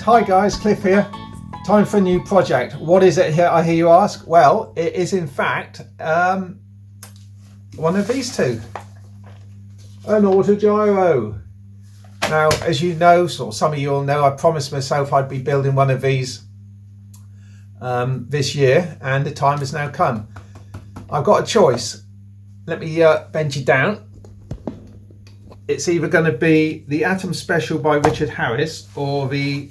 Hi guys, Cliff here. Time for a new project. What is it here, I hear you ask? Well, it is in fact one of these two. An Autogyro. Now, as you know, or some of you all know, I promised myself I'd be building one of these this year, and the time has now come. I've got a choice. Let me bend you down. It's either going to be the Atom Special by Richard Harris or the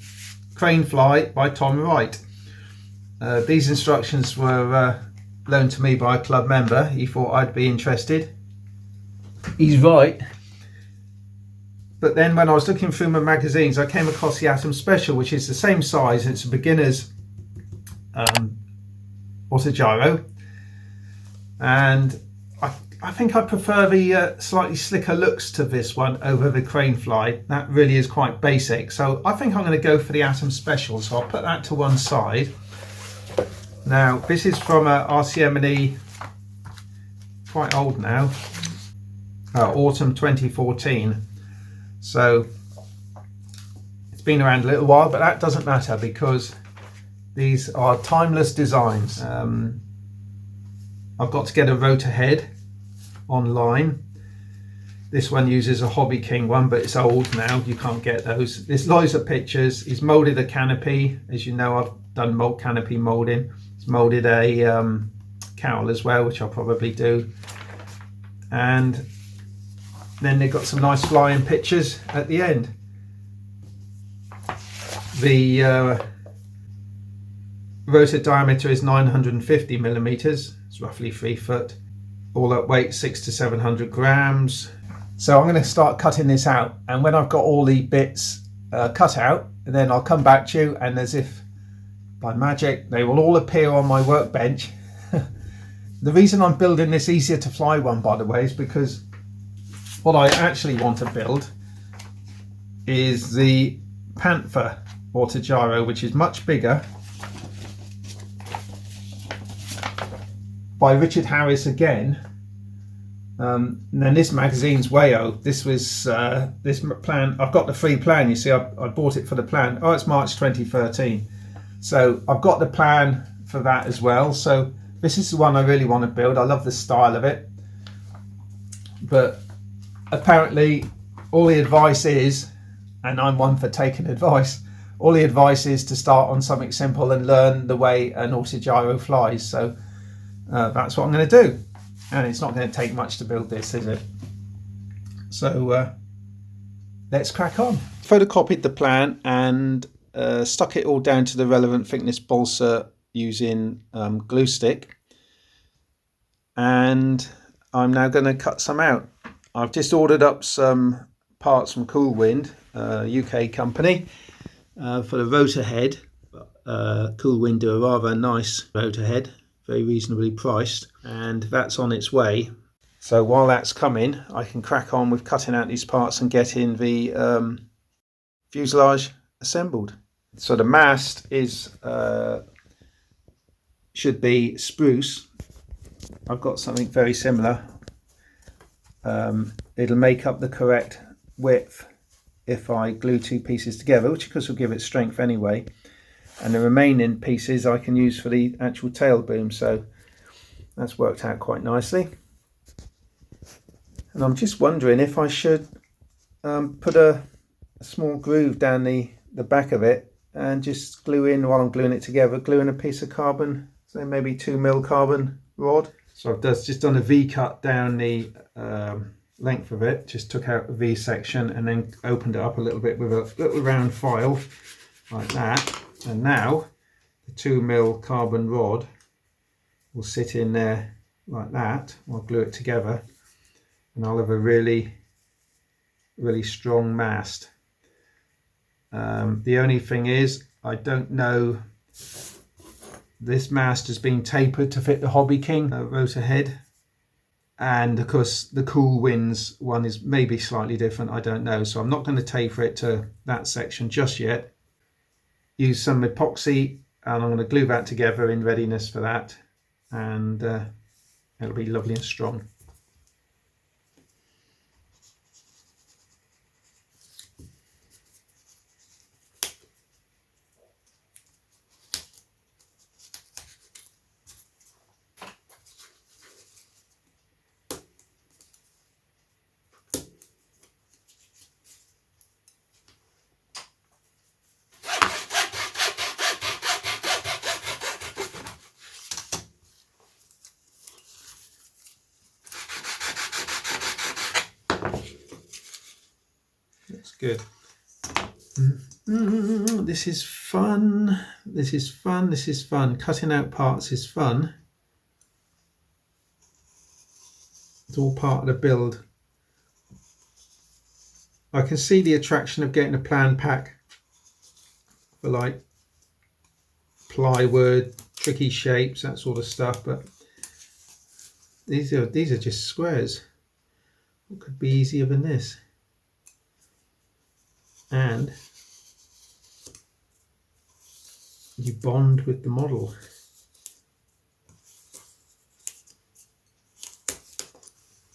Crane Fly by Tom Wright. These instructions were loaned to me by a club member. He thought I'd be interested. He's right. But then when I was looking through my magazines, I came across the Atom Special, which is the same size. It's a beginner's Autogyro. And I think I prefer the slightly slicker looks to this one over the Crane Fly. That really is quite basic. So I think I'm going to go for the Atom Special. So I'll put that to one side. Now, this is from RCM&E, quite old now, autumn 2014. So it's been around a little while, but that doesn't matter because these are timeless designs. I've got to get a rotor head online. This one uses a Hobby King one, but it's old now, you can't get those. There's loads of pictures. He's molded a canopy. As you know, I've done canopy molding. He's molded a cowl as well, which I'll probably do. And then they've got some nice flying pictures at the end. The rotor diameter is 950 millimeters. It's roughly 3 foot. All that weight 600 to 700 grams. So I'm going to start cutting this out, and when I've got all the bits cut out, then I'll come back to you, and as if by magic they will all appear on my workbench. The reason I'm building this easier to fly one, by the way, is because what I actually want to build is the Panther Autogyro, which is much bigger, by Richard Harris again. And then this magazine's way old. This was this plan. I've got the free plan. You see, I bought it for the plan. Oh, it's March 2013. So I've got the plan for that as well. So this is the one I really want to build. I love the style of it. But apparently all the advice is, and I'm one for taking advice, all the advice is to start on something simple and learn the way an Autogyro flies. So that's what I'm going to do, and it's not going to take much to build this, is it? So let's crack on. Photocopied the plan and stuck it all down to the relevant thickness balsa using glue stick, and I'm now going to cut some out. I've just ordered up some parts from Cool Wind, UK company, for the rotor head. Cool Wind do a rather nice rotor head, very reasonably priced, and that's on its way. So while that's coming, I can crack on with cutting out these parts and getting the fuselage assembled. So the mast is should be spruce. I've got something very similar. It'll make up the correct width if I glue two pieces together, which of course will give it strength anyway. And the remaining pieces I can use for the actual tail boom, so that's worked out quite nicely. And I'm just wondering if I should put a small groove down the back of it and just glue in, while I'm gluing it together, glue in a piece of carbon, so maybe 2mm carbon rod. So I've just done a V cut down the length of it, just took out the V section and then opened it up a little bit with a little round file like that. And now the 2mm carbon rod will sit in there like that. I'll glue it together and I'll have a really strong mast. The only thing is, I don't know, this mast has been tapered to fit the Hobby King rotor head, and of course the Cool Winds one is maybe slightly different, I don't know, so I'm not going to taper it to that section just yet. Use some epoxy and I'm going to glue that together in readiness for that, and it'll be lovely and strong. Good. This is fun. This is fun. This is fun. Cutting out parts is fun. It's all part of the build. I can see the attraction of getting a plan pack for like plywood, tricky shapes, that sort of stuff, but these are just squares. What could be easier than this? And you bond with the model.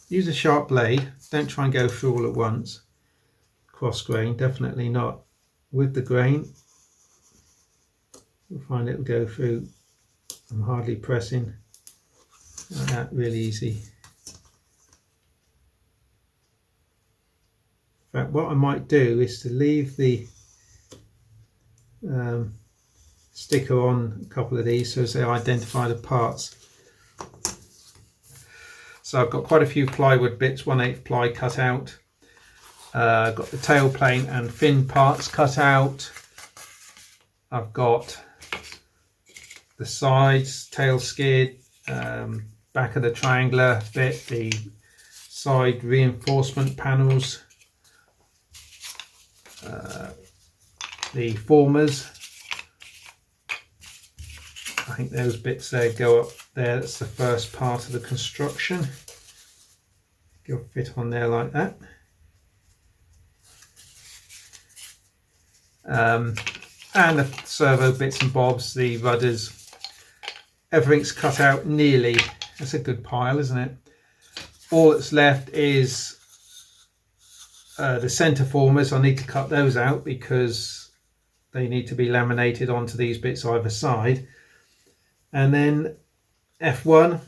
Use a sharp blade. Don't try and go through all at once. Cross grain, definitely not. With the grain, you'll find it'll go through. I'm hardly pressing. Like that, really easy. In fact, what I might do is to leave the sticker on a couple of these so as they identify the parts. So I've got quite a few plywood bits, 1/8 ply cut out. I've got the tail plane and fin parts cut out. I've got the sides, tail skid, back of the triangular bit, the side reinforcement panels, the formers. I think those bits there go up there. That's the first part of the construction. Go fit on there like that. And the servo bits and bobs, the rudders, everything's cut out nearly. That's a good pile, isn't it? All that's left is the center formers. I need to cut those out because they need to be laminated onto these bits either side. And then F1,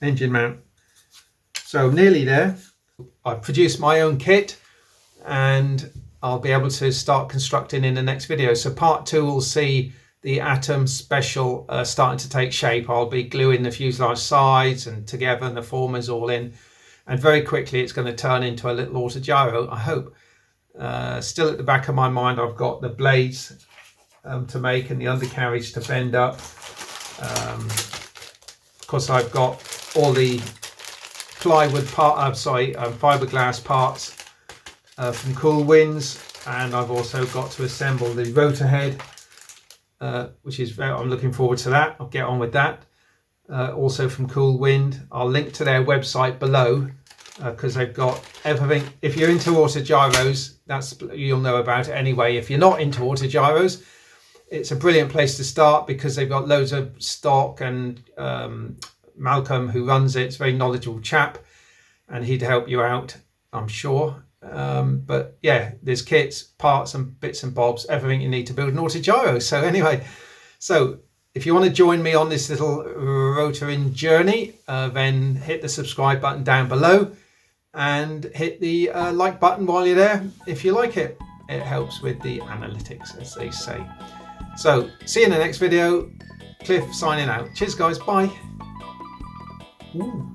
engine mount. So nearly there. I've produced my own kit and I'll be able to start constructing in the next video. So part 2 will see the Atom Special starting to take shape. I'll be gluing the fuselage sides and together and the formers all in. And very quickly it's going to turn into a little Autogyro, I hope. Still at the back of my mind, I've got the blades to make and the undercarriage to bend up. Of course, I've got all the plywood fiberglass parts from Cool Winds, and I've also got to assemble the rotor head, which is I'm looking forward to that. I'll get on with that. Also from Cool Wind. I'll link to their website below because they've got everything. If you're into Autogyros, you'll know about it anyway. If you're not into Autogyros, it's a brilliant place to start because they've got loads of stock, and Malcolm, who runs it, is a very knowledgeable chap and he'd help you out, I'm sure. But yeah, there's kits, parts and bits and bobs, everything you need to build an Autogyro. So anyway, so if you want to join me on this little rotoring journey, then hit the subscribe button down below and hit the like button while you're there if you like it. It helps with the analytics, as they say. So see you in the next video. Cliff signing out. Cheers guys, bye. Ooh.